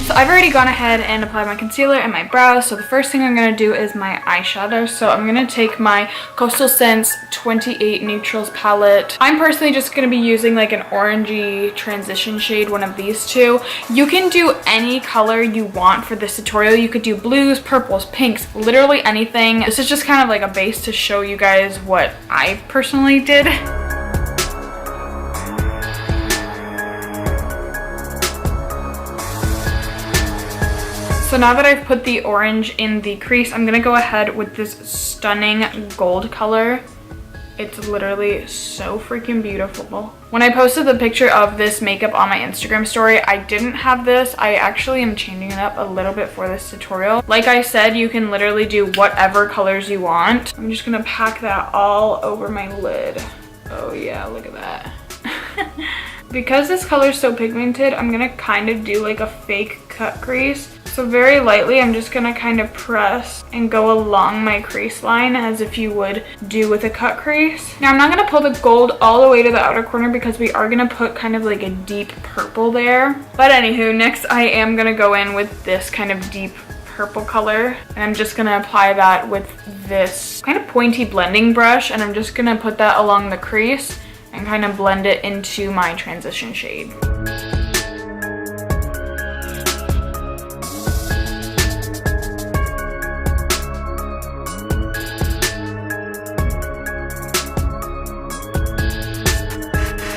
I've already gone ahead and applied my concealer and my brows, so the first thing I'm going to do is my eyeshadow. So I'm going to take my Coastal Scents 28 Neutrals palette. I'm personally just going to be using like an orangey transition shade, one of these two. You can do any color you want for this tutorial. You could do blues, purples, pinks, literally anything. This is just kind of like a base to show you guys what I personally did. So now that I've put the orange in the crease, I'm gonna go ahead with this stunning gold color. It's literally so freaking beautiful. When I posted the picture of this makeup on my Instagram story, I didn't have this. I actually am changing it up a little bit for this tutorial. Like I said, you can literally do whatever colors you want. I'm just gonna pack that all over my lid. Oh yeah, look at that. Because this color is so pigmented, I'm gonna kind of do like a fake cut crease. So very lightly, I'm just gonna kind of press and go along my crease line as if you would do with a cut crease. Now I'm not gonna pull the gold all the way to the outer corner because we are gonna put kind of like a deep purple there. But anywho, next I am gonna go in with this kind of deep purple color, and I'm just gonna apply that with this kind of pointy blending brush, and I'm just gonna put that along the crease and kind of blend it into my transition shade.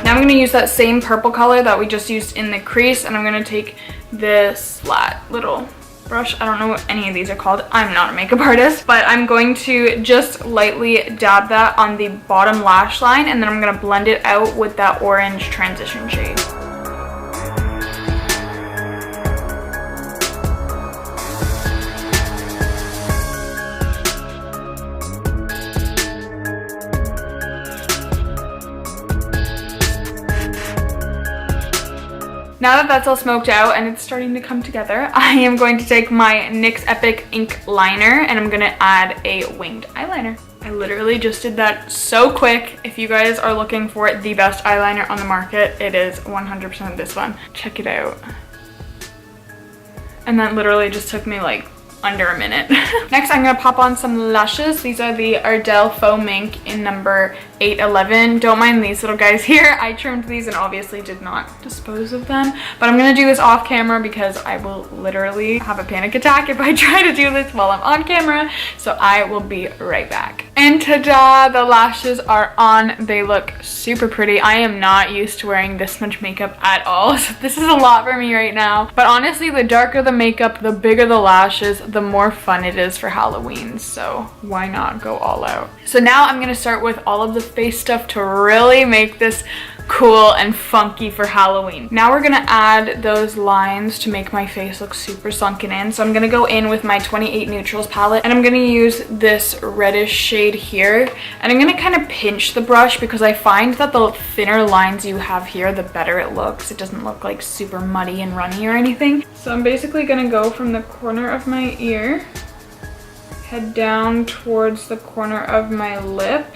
Now I'm going to use that same purple color that we just used in the crease, and I'm going to take this flat little brush. I don't know what any of these are called. I'm not a makeup artist, but I'm going to just lightly dab that on the bottom lash line, and then I'm going to blend it out with that orange transition shade. Now that that's all smoked out and it's starting to come together, I am going to take my NYX Epic ink liner and I'm gonna add a winged eyeliner. I literally just did that so quick. If you guys are looking for the best eyeliner on the market, it is 100% this one. Check it out. And that literally just took me like under a minute. Next, I'm gonna pop on some lashes. These are the Ardell Faux Mink in number 811. Don't mind these little guys here. I trimmed these and obviously did not dispose of them, but I'm gonna do this off camera because I will literally have a panic attack if I try to do this while I'm on camera. So I will be right back. And ta-da, the lashes are on. They look super pretty. I am not used to wearing this much makeup at all, so this is a lot for me right now. But honestly, the darker the makeup, the bigger the lashes, the more fun it is for Halloween, so why not go all out? So now I'm gonna start with all of the face stuff to really make this cool and funky for Halloween. Now we're gonna add those lines to make my face look super sunken in. So I'm gonna go in with my 28 Neutrals palette, and I'm gonna use this reddish shade here, and I'm gonna kind of pinch the brush because I find that the thinner lines you have here, the better it looks. It doesn't look like super muddy and runny or anything. So I'm basically gonna go from the corner of my ear, head down towards the corner of my lip,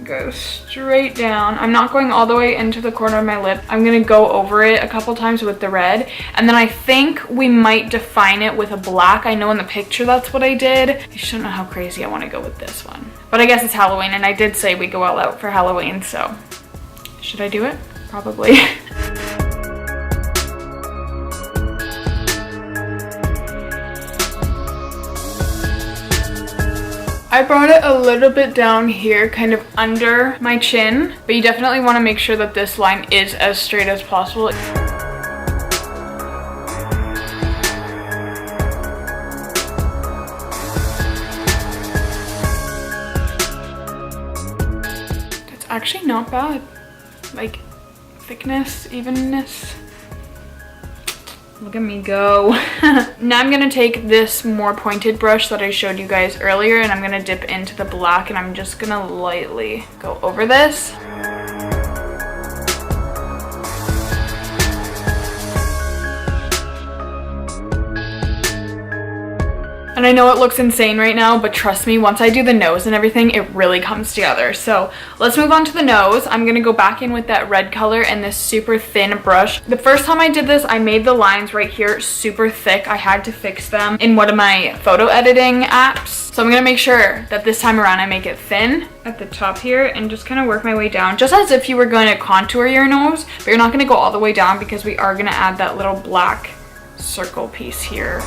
go straight down. I'm not going all the way into the corner of my lip. I'm gonna go over it a couple times with the red, and then I think we might define it with a black. I know in the picture that's what I did. I just don't know how crazy I want to go with this one, but I guess it's Halloween, and I did say we go all out for Halloween, so should I do it? Probably. I brought it a little bit down here, kind of under my chin, but you definitely want to make sure that this line is as straight as possible. That's actually not bad. Like, thickness, evenness. Look at me go. Now I'm gonna take this more pointed brush that I showed you guys earlier, and I'm gonna dip into the black, and I'm just gonna lightly go over this. And I know it looks insane right now, but trust me, once I do the nose and everything, it really comes together. So let's move on to the nose. I'm gonna go back in with that red color and this super thin brush. The first time I did this, I made the lines right here super thick. I had to fix them in one of my photo editing apps. So I'm gonna make sure that this time around I make it thin at the top here and just kind of work my way down, just as if you were going to contour your nose, but you're not gonna go all the way down because we are gonna add that little black circle piece here.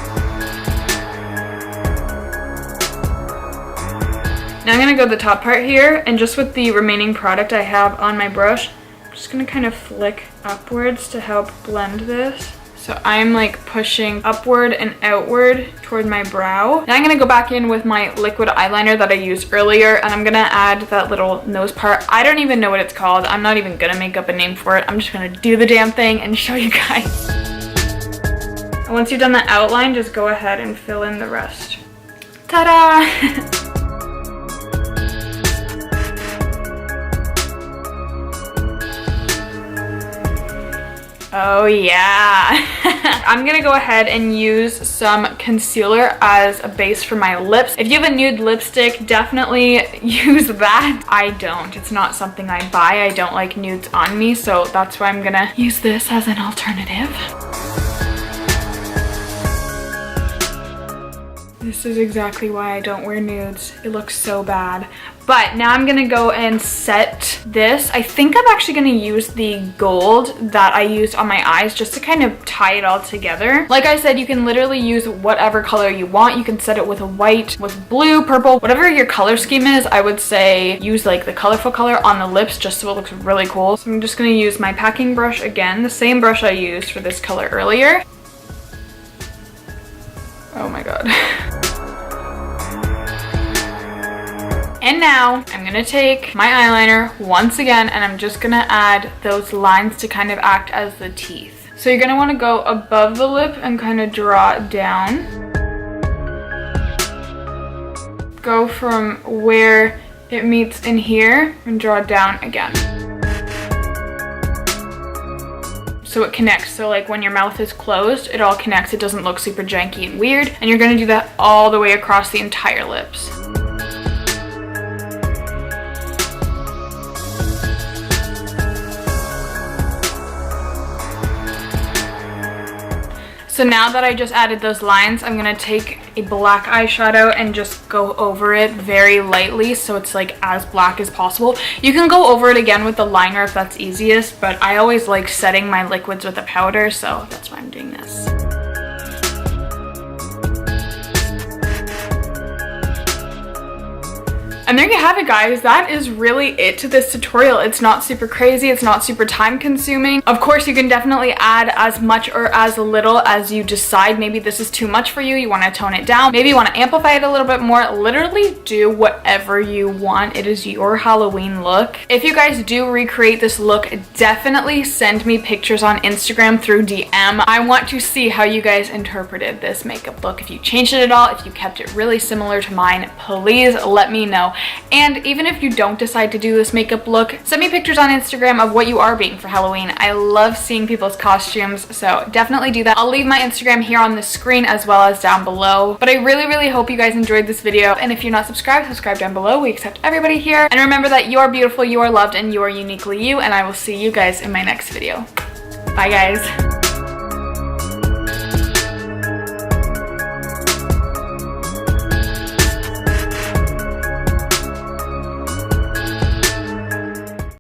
Now I'm gonna go the top part here, and just with the remaining product I have on my brush, I'm just gonna kind of flick upwards to help blend this. So I'm like pushing upward and outward toward my brow. Now I'm gonna go back in with my liquid eyeliner that I used earlier, and I'm gonna add that little nose part. I don't even know what it's called. I'm not even gonna make up a name for it. I'm just gonna do the damn thing and show you guys. And once you've done the outline, just go ahead and fill in the rest. Ta-da! Oh yeah. I'm gonna go ahead and use some concealer as a base for my lips. If you have a nude lipstick, definitely use that. I don't. It's not something I buy. I don't like nudes on me, so that's why I'm gonna use this as an alternative. This is exactly why I don't wear nudes. It looks so bad. But now I'm gonna go and set this. I think I'm actually gonna use the gold that I used on my eyes just to kind of tie it all together. Like I said, you can literally use whatever color you want. You can set it with a white, with blue, purple, whatever your color scheme is. I would say use like the colorful color on the lips just so it looks really cool. So I'm just gonna use my packing brush again, the same brush I used for this color earlier. Oh my god. And now I'm gonna take my eyeliner once again, and I'm just gonna add those lines to kind of act as the teeth. So you're gonna wanna go above the lip and kind of draw it down. Go from where it meets in here and draw it down again. So it connects. So like when your mouth is closed, it all connects. It doesn't look super janky and weird. And you're gonna do that all the way across the entire lips. So now that I just added those lines, I'm gonna take a black eyeshadow and just go over it very lightly so it's like as black as possible. You can go over it again with the liner if that's easiest, but I always like setting my liquids with a powder, so that's why I'm doing this. And there you have it, guys. That is really it to this tutorial. It's not super crazy. It's not super time consuming. Of course, you can definitely add as much or as little as you decide. Maybe this is too much for you. You want to tone it down. Maybe you want to amplify it a little bit more. Literally do whatever you want. It is your Halloween look. If you guys do recreate this look, definitely send me pictures on Instagram through DM. I want to see how you guys interpreted this makeup look. If you changed it at all, if you kept it really similar to mine, please let me know. And even if you don't decide to do this makeup look, send me pictures on Instagram of what you are being for Halloween. I love seeing people's costumes, so definitely do that. I'll leave my Instagram here on the screen as well as down below. But I really hope you guys enjoyed this video, and if you're not subscribed, subscribe down below. We accept everybody here. And remember that you are beautiful, you are loved, and you are uniquely you, and I will see you guys in my next video. Bye guys.